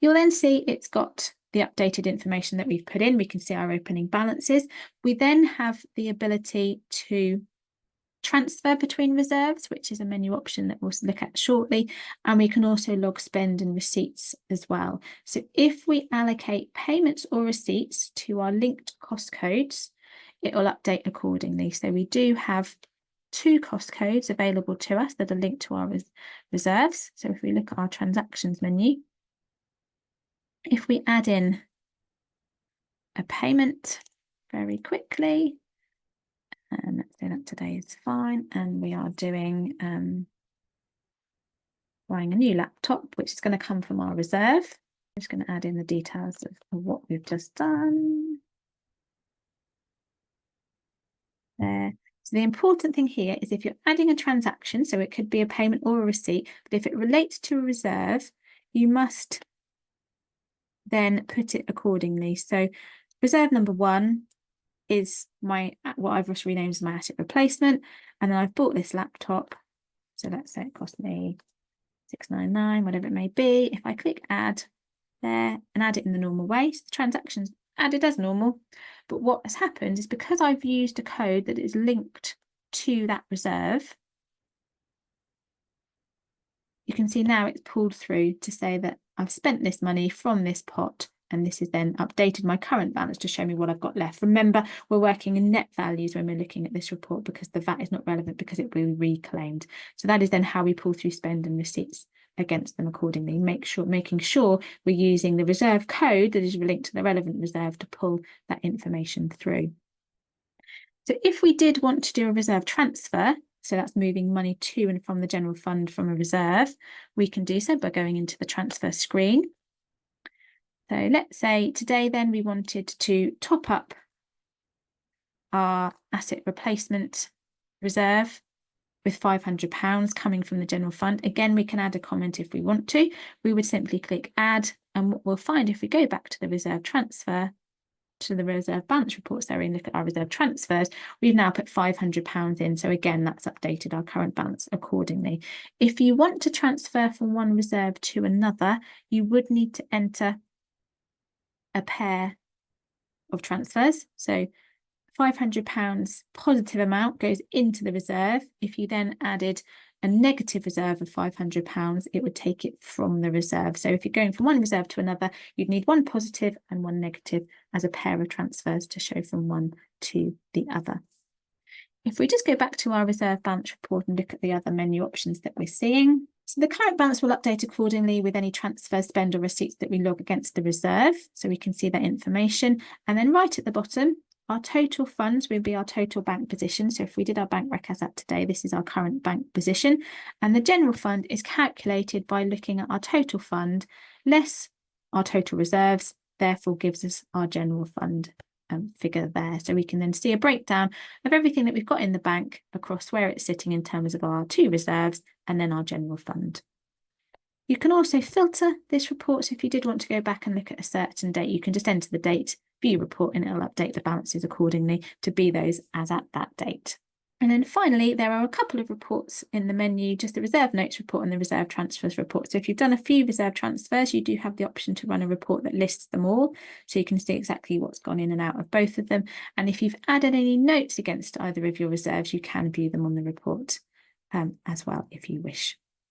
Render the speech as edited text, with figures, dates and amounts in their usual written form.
You'll then see it's got the updated information that we've put in. We can see our opening balances. We then have the ability to transfer between reserves, which is a menu option that we'll look at shortly. And we can also log spend and receipts as well. So if we allocate payments or receipts to our linked cost codes, it will update accordingly. So we do have 2 cost codes available to us that are linked to our reserves. So if we look at our transactions menu, if we add in a payment very quickly, and let's say that today is fine, and we are doing buying a new laptop, which is going to come from our reserve. I'm just going to add in the details of what we've just done there. So the important thing here is if you're adding a transaction, so it could be a payment or a receipt, but if it relates to a reserve, you must then put it accordingly. So reserve number 1 is what I've just renamed as my asset replacement, and then I've bought this laptop. So let's say it cost me $699, whatever it may be. If I click add there and add it in the normal way, so the transaction's added as normal. But what has happened is because I've used a code that is linked to that reserve, you can see now it's pulled through to say that I've spent this money from this pot, and this has then updated my current balance to show me what I've got left. Remember, we're working in net values when we're looking at this report because the VAT is not relevant because it will be reclaimed. So that is then how we pull through spend and receipts against them accordingly, making sure we're using the reserve code that is linked to the relevant reserve to pull that information through. So if we did want to do a reserve transfer, so that's moving money to and from the general fund from a reserve, we can do so by going into the transfer screen. So let's say today then we wanted to top up our asset replacement reserve with £500 coming from the general fund. Again, we can add a comment if we want to. We would simply click add, and what we'll find if we go back to the reserve transfer, to the reserve balance report, sorry, and look at our reserve transfers, we've now put £500 in. So again, that's updated our current balance accordingly. If you want to transfer from one reserve to another, you would need to enter a pair of transfers. So £500 positive amount goes into the reserve. If you then added a negative reserve of £500, it would take it from the reserve. So if you're going from one reserve to another, you'd need one positive and one negative as a pair of transfers to show from one to the other. If we just go back to our reserve balance report and look at the other menu options that we're seeing, so the current balance will update accordingly with any transfer, spend or receipts that we log against the reserve. So we can see that information. And then right at the bottom, our total funds will be our total bank position. So if we did our bank rec as at today, this is our current bank position. And the general fund is calculated by looking at our total fund less our total reserves, therefore gives us our general fund figure there. So we can then see a breakdown of everything that we've got in the bank across where it's sitting in terms of our 2 reserves and then our general fund. You can also filter this report. So if you did want to go back and look at a certain date, you can just enter the date, view report, and it'll update the balances accordingly to be those as at that date. And then finally, there are a couple of reports in the menu, just the reserve notes report and the reserve transfers report. So if you've done a few reserve transfers, you do have the option to run a report that lists them all. So you can see exactly what's gone in and out of both of them. And if you've added any notes against either of your reserves, you can view them on the report as well if you wish.